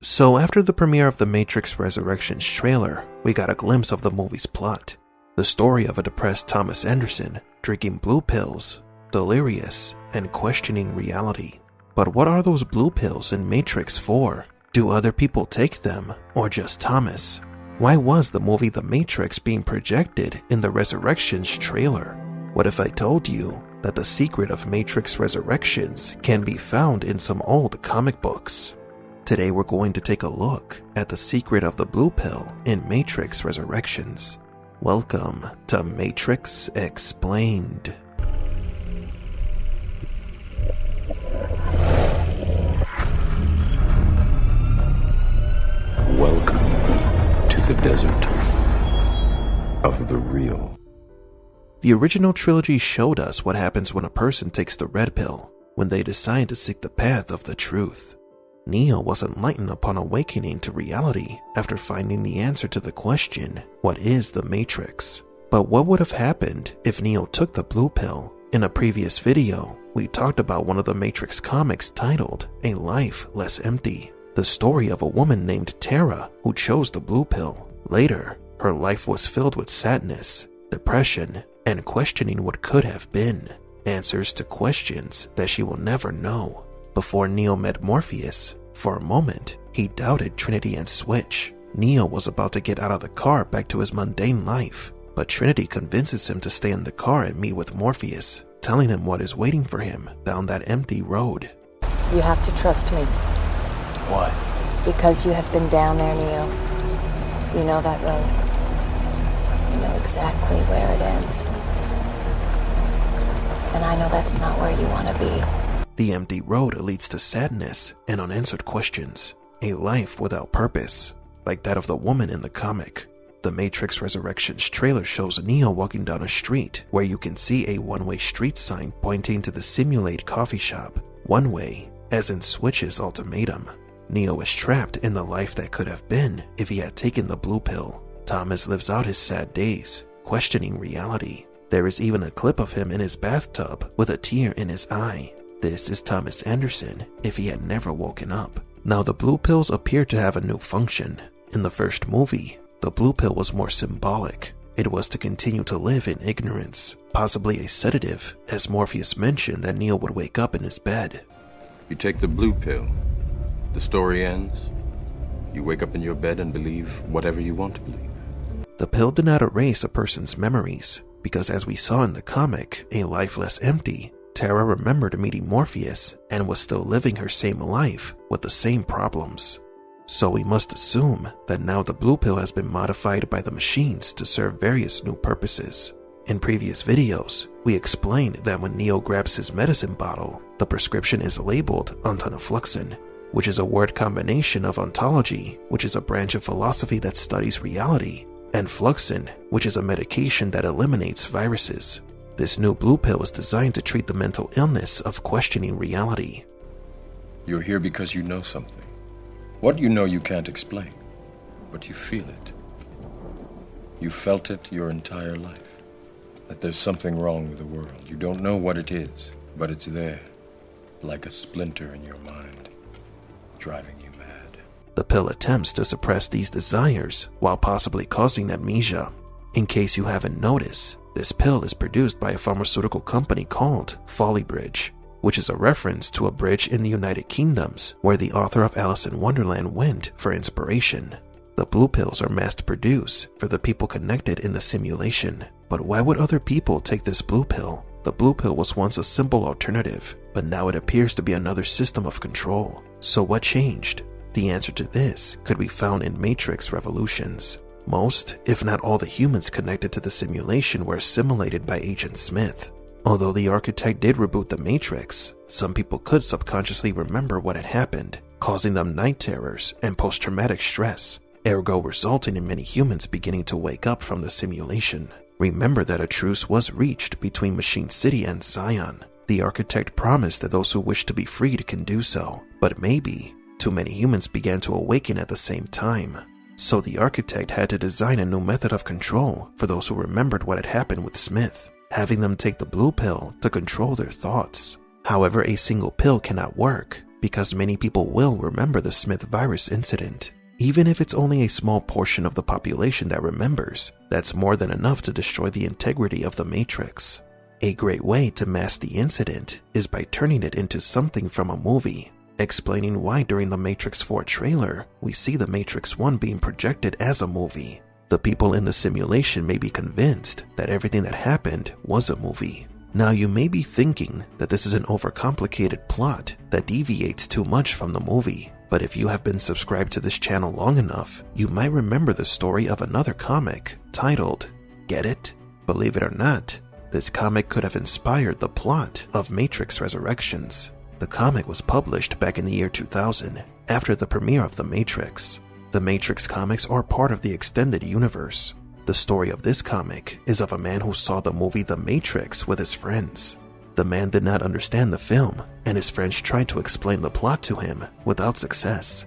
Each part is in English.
So after the premiere of The Matrix Resurrections trailer, we got a glimpse of the movie's plot. The story of a depressed Thomas Anderson drinking blue pills, delirious, and questioning reality. But what are those blue pills in Matrix for? Do other people take them, or just Thomas? Why was the movie The Matrix being projected in the Resurrections trailer? What if I told you that the secret of Matrix Resurrections can be found in some old comic books? Today we're going to take a look at the secret of the blue pill in Matrix Resurrections. Welcome to Matrix Explained. Welcome to the desert of the real. The original trilogy showed us what happens when a person takes the red pill, when they decide to seek the path of the truth. Neo was enlightened upon awakening to reality after finding the answer to the question, what is the Matrix? But what would have happened if Neo took the blue pill? In a previous video, we talked about one of the Matrix comics titled A Life Less Empty, the story of a woman named Tara who chose the blue pill. Later, her life was filled with sadness, depression, and questioning what could have been, answers to questions that she will never know. Before Neo met Morpheus, for a moment, he doubted Trinity and Switch. Neo was about to get out of the car back to his mundane life, but Trinity convinces him to stay in the car and meet with Morpheus, telling him what is waiting for him down that empty road. You have to trust me. Why? Because you have been down there, Neo. You know that road. You know exactly where it ends. And I know that's not where you want to be. The empty road leads to sadness and unanswered questions, a life without purpose, like that of the woman in the comic. The Matrix Resurrections trailer shows Neo walking down a street where you can see a one-way street sign pointing to the Simulate coffee shop. One way, as in Switch's ultimatum. Neo is trapped in the life that could have been if he had taken the blue pill. Thomas lives out his sad days, questioning reality. There is even a clip of him in his bathtub with a tear in his eye. This is Thomas Anderson if he had never woken up. Now the blue pills appear to have a new function. In the first movie, the blue pill was more symbolic. It was to continue to live in ignorance, possibly a sedative, as Morpheus mentioned that Neo would wake up in his bed. You take the blue pill, the story ends. You wake up in your bed and believe whatever you want to believe. The pill did not erase a person's memories, because as we saw in the comic, A Life Less Empty, Tara remembered meeting Morpheus and was still living her same life with the same problems. So we must assume that now the blue pill has been modified by the machines to serve various new purposes. In previous videos, we explained that when Neo grabs his medicine bottle, the prescription is labeled ontanofluxin, which is a word combination of ontology, which is a branch of philosophy that studies reality, and fluxin, which is a medication that eliminates viruses. This new blue pill is designed to treat the mental illness of questioning reality. You're here because you know something. What you know you can't explain, but you feel it. You felt it your entire life, that there's something wrong with the world. You don't know what it is, but it's there, like a splinter in your mind, driving you mad. The pill attempts to suppress these desires while possibly causing amnesia. In case you haven't noticed, this pill is produced by a pharmaceutical company called Folly-Bridge, which is a reference to a bridge in the United Kingdoms where the author of Alice in Wonderland went for inspiration. The blue pills are mass-produced for the people connected in the simulation. But why would other people take this blue pill? The blue pill was once a simple alternative, but now it appears to be another system of control. So what changed? The answer to this could be found in Matrix Revolutions. Most, if not all the humans connected to the simulation were assimilated by Agent Smith. Although the architect did reboot the Matrix, some people could subconsciously remember what had happened, causing them night terrors and post-traumatic stress, ergo resulting in many humans beginning to wake up from the simulation. Remember that a truce was reached between Machine City and Zion. The architect promised that those who wish to be freed can do so, but maybe too many humans began to awaken at the same time. So the architect had to design a new method of control for those who remembered what had happened with Smith, having them take the blue pill to control their thoughts. However, a single pill cannot work, because many people will remember the Smith virus incident. Even if it's only a small portion of the population that remembers, that's more than enough to destroy the integrity of the Matrix. A great way to mask the incident is by turning it into something from a movie, explaining why during the Matrix 4 trailer, we see the Matrix 1 being projected as a movie. The people in the simulation may be convinced that everything that happened was a movie. Now you may be thinking that this is an overcomplicated plot that deviates too much from the movie, but if you have been subscribed to this channel long enough, you might remember the story of another comic titled Get It? Believe it or not, this comic could have inspired the plot of Matrix Resurrections. The comic was published back in the year 2000, after the premiere of The Matrix. The Matrix comics are part of the extended universe. The story of this comic is of a man who saw the movie The Matrix with his friends. The man did not understand the film, and his friends tried to explain the plot to him without success.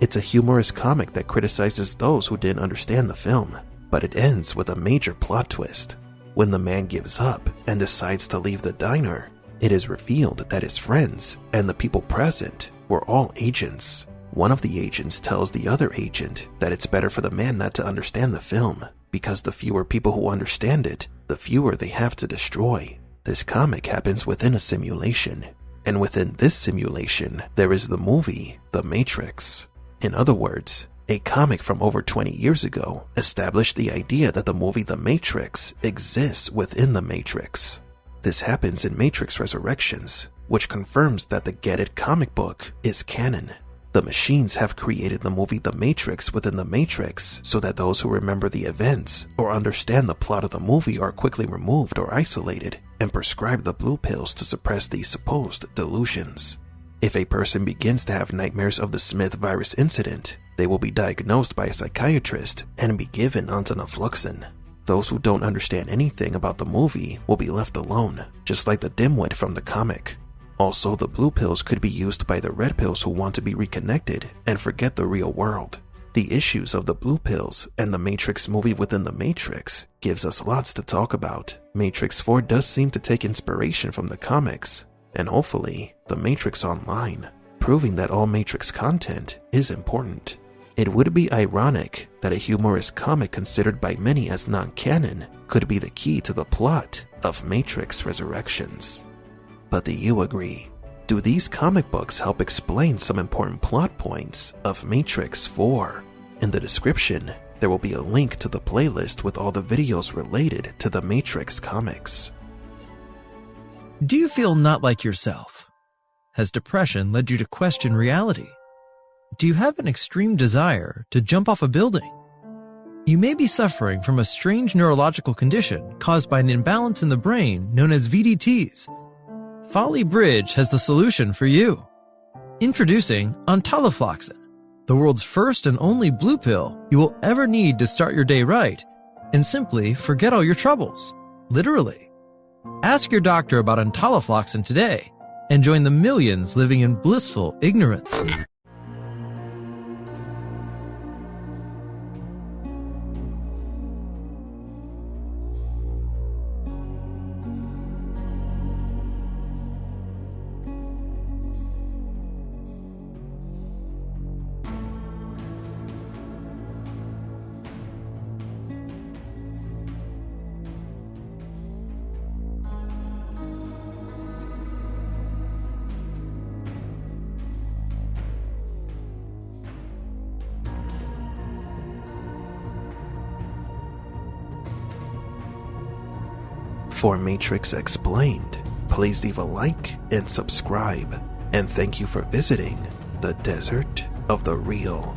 It's a humorous comic that criticizes those who didn't understand the film, but it ends with a major plot twist. When the man gives up and decides to leave the diner, it is revealed that his friends and the people present were all agents. One of the agents tells the other agent that it's better for the man not to understand the film, because the fewer people who understand it, the fewer they have to destroy. This comic happens within a simulation, and within this simulation, there is the movie, The Matrix. In other words, a comic from over 20 years ago established the idea that the movie The Matrix exists within The Matrix. This happens in Matrix Resurrections, which confirms that the Get It comic book is canon. The machines have created the movie The Matrix within The Matrix so that those who remember the events or understand the plot of the movie are quickly removed or isolated and prescribed the blue pills to suppress these supposed delusions. If a person begins to have nightmares of the Smith virus incident, they will be diagnosed by a psychiatrist and be given antinafluoxin. Those who don't understand anything about the movie will be left alone, just like the dimwit from the comic. Also, the blue pills could be used by the red pills who want to be reconnected and forget the real world. The issues of the blue pills and the Matrix movie within the Matrix gives us lots to talk about. Matrix 4 does seem to take inspiration from the comics, and hopefully, the Matrix Online, proving that all Matrix content is important. It would be ironic that a humorous comic considered by many as non-canon could be the key to the plot of Matrix Resurrections. But do you agree? Do these comic books help explain some important plot points of Matrix 4? In the description, there will be a link to the playlist with all the videos related to the Matrix comics. Do you feel not like yourself? Has depression led you to question reality? Do you have an extreme desire to jump off a building? You may be suffering from a strange neurological condition caused by an imbalance in the brain known as VDTs. Folly Bridge has the solution for you. Introducing Entalofloxacin, the world's first and only blue pill you will ever need to start your day right and simply forget all your troubles, literally. Ask your doctor about Entalofloxacin today and join the millions living in blissful ignorance. For Matrix Explained, please leave a like and subscribe. And thank you for visiting the Desert of the Real.